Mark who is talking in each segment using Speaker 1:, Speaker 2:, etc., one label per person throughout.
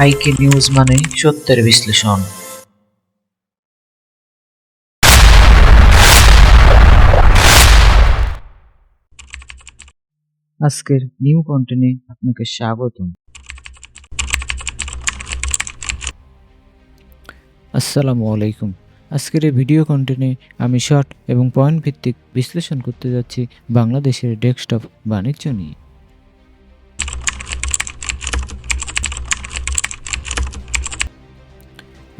Speaker 1: আইকে নিউজ মানে সত্যের বিশ্লেষণ। আজকের নিউ কন্টেন্টে আপনাকে স্বাগতম। আসসালামু আলাইকুম। আজকের এই ভিডিও কন্টেন্টে আমি শর্ট এবং পয়েন্ট ভিত্তিক বিশ্লেষণ করতে যাচ্ছি বাংলাদেশের ডেস্কটপ বাণিজ্য নিয়ে।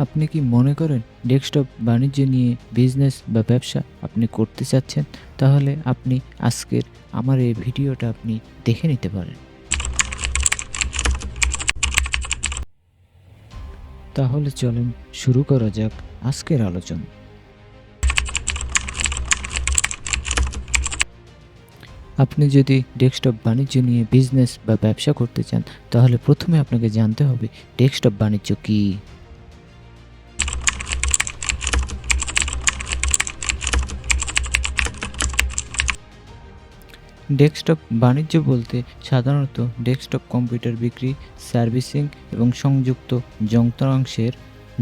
Speaker 1: আপনি কি মনে করেন ডেস্কটপ বাণিজ্য নিয়ে বিজনেস বা ব্যবসা আপনি করতে চাচ্ছেন? তাহলে আপনি আজকের আমার এই ভিডিওটা আপনি দেখে নিতে পারেন। তাহলে চলেন শুরু করা যাক আজকের আলোচনা। আপনি যদি ডেস্কটপ বাণিজ্য নিয়ে বিজনেস বা ব্যবসা করতে চান, তাহলে প্রথমে আপনাকে জানতে হবে ডেস্কটপ বাণিজ্য কী। ডেস্কটপ বাণিজ্য বলতে সাধারণত ডেস্কটপ কম্পিউটার বিক্রি, সার্ভিসিং এবং সংযুক্ত যন্ত্রাংশের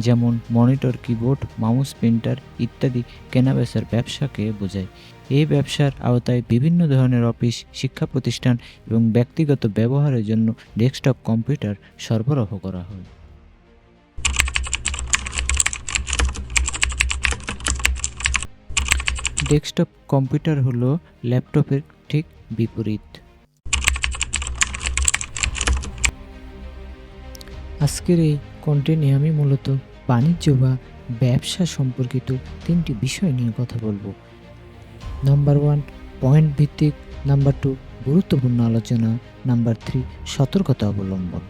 Speaker 1: যেমন মনিটর, কিবোর্ড, মাউস, প্রিন্টার ইত্যাদি কেনাবেচার ব্যবসাকে বোঝায়। এই ব্যবসার আওতায় বিভিন্ন ধরনের অফিস, শিক্ষা প্রতিষ্ঠান এবং ব্যক্তিগত ব্যবহারের জন্য ডেস্কটপ কম্পিউটার সরবরাহ করা হয়। ডেস্কটপ কম্পিউটার হলো ল্যাপটপের ঠিক বিপরীত। আজকের এই কন্টেন্টে আমি মূলত বাণিজ্য বা ব্যবসা সম্পর্কিত তিনটি বিষয় নিয়ে কথা বলবো। নাম্বার 1 পয়েন্ট ভিত্তিক, নাম্বার 2 গুরুত্বপূর্ণ আলোচনা, নাম্বার 3 সতর্কতা অবলম্বন।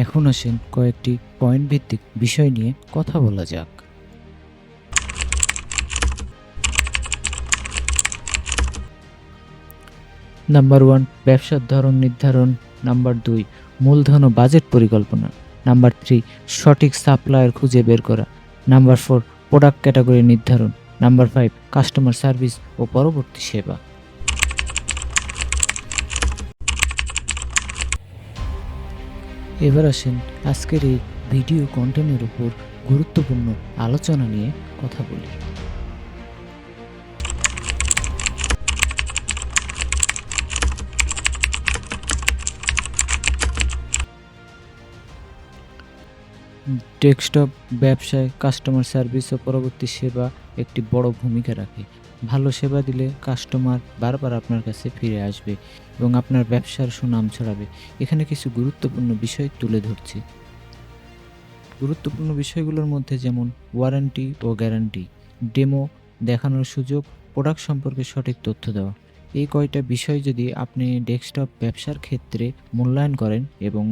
Speaker 1: এখন আসেন কয়েকটি পয়েন্ট ভিত্তিক বিষয় নিয়ে কথা বলা যাক। নাম্বার 1 ব্যবসার ধরন নির্ধারণ, নাম্বার 2 মূলধন ও বাজেট পরিকল্পনা, নাম্বার 3 সঠিক সাপ্লায়ার খুঁজে বের করা, নাম্বার 4 প্রোডাক্ট ক্যাটাগরি নির্ধারণ, নাম্বার 5 কাস্টমার সার্ভিস ও পরবর্তী সেবা। এবার আসেন আজকের এই ভিডিও কন্টেন্টের উপর গুরুত্বপূর্ণ আলোচনা নিয়ে কথা বলি। ডেস্কটপ ব্যবসায় কাস্টমার সার্ভিস ও পরবর্তী সেবা একটি বড় ভূমিকা রাখে। ভালো সেবা দিলে কাস্টমার বারবার আপনার কাছে ফিরে আসবে এবং আপনার ব্যবসার সুনাম ছড়াবে। এখানে কিছু গুরুত্বপূর্ণ বিষয় তুলে ধরছি। গুরুত্বপূর্ণ বিষয়গুলোর মধ্যে যেমন ওয়ারেন্টি ও গ্যারান্টি, ডেমো দেখানোর সুযোগ, প্রোডাক্ট সম্পর্কে সঠিক তথ্য দেওয়া। এই কয়টা বিষয় যদি আপনি ডেস্কটপ ব্যবসার ক্ষেত্রে মূল্যায়ন করেন এবং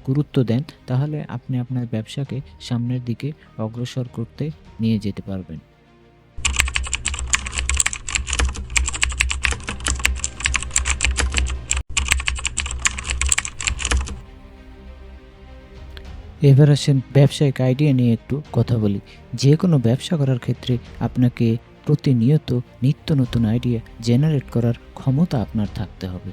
Speaker 1: গুরুত্ব দেন, তাহলে আপনি আপনার ব্যবসাকে সামনের দিকে অগ্রসর করতে নিয়ে যেতে পারবেন। এবার আসেন ব্যবসায়িক আইডিয়া নিয়ে একটু কথা বলি। যে কোনো ব্যবসা করার ক্ষেত্রে আপনাকে প্রতিনিয়ত নিত্য নতুন আইডিয়া জেনারেট করার ক্ষমতা আপনার থাকতে হবে।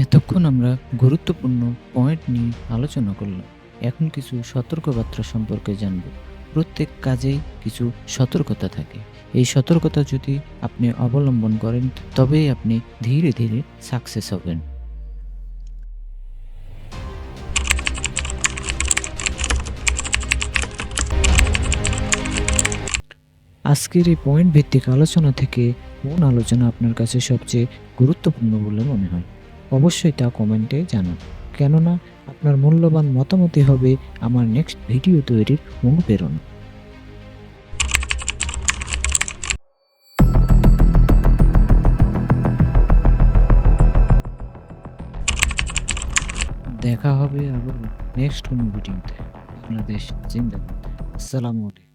Speaker 1: এতক্ষণ আমরা গুরুত্বপূর্ণ পয়েন্ট নিয়ে আলোচনা করলাম। এখন কিছু সতর্কবার্তা সম্পর্কে জানব। প্রত্যেক কাজেই কিছু সতর্কতা থাকে। এই সতর্কতা যদি আপনি অবলম্বন করেন, তবেই আপনি ধীরে ধীরে সাকসেস হবেন। আজকের এই পয়েন্ট ভিত্তিক আলোচনা থেকে কোন আলোচনা আপনার কাছে সবচেয়ে গুরুত্বপূর্ণ বলে মনে হয়? অবশ্যই তা কমেন্টে জানান। কেননা আপনার মূল্যবান মতামতই হবে আমার নেক্সট ভিডিও তৈরির অনুপ্রেরণা। দেখা হবে আবার নেক্সট কোনো ভিডিওতে। বাংলাদেশ জিন্দাবাদ। আসসালামু আলাইকুম।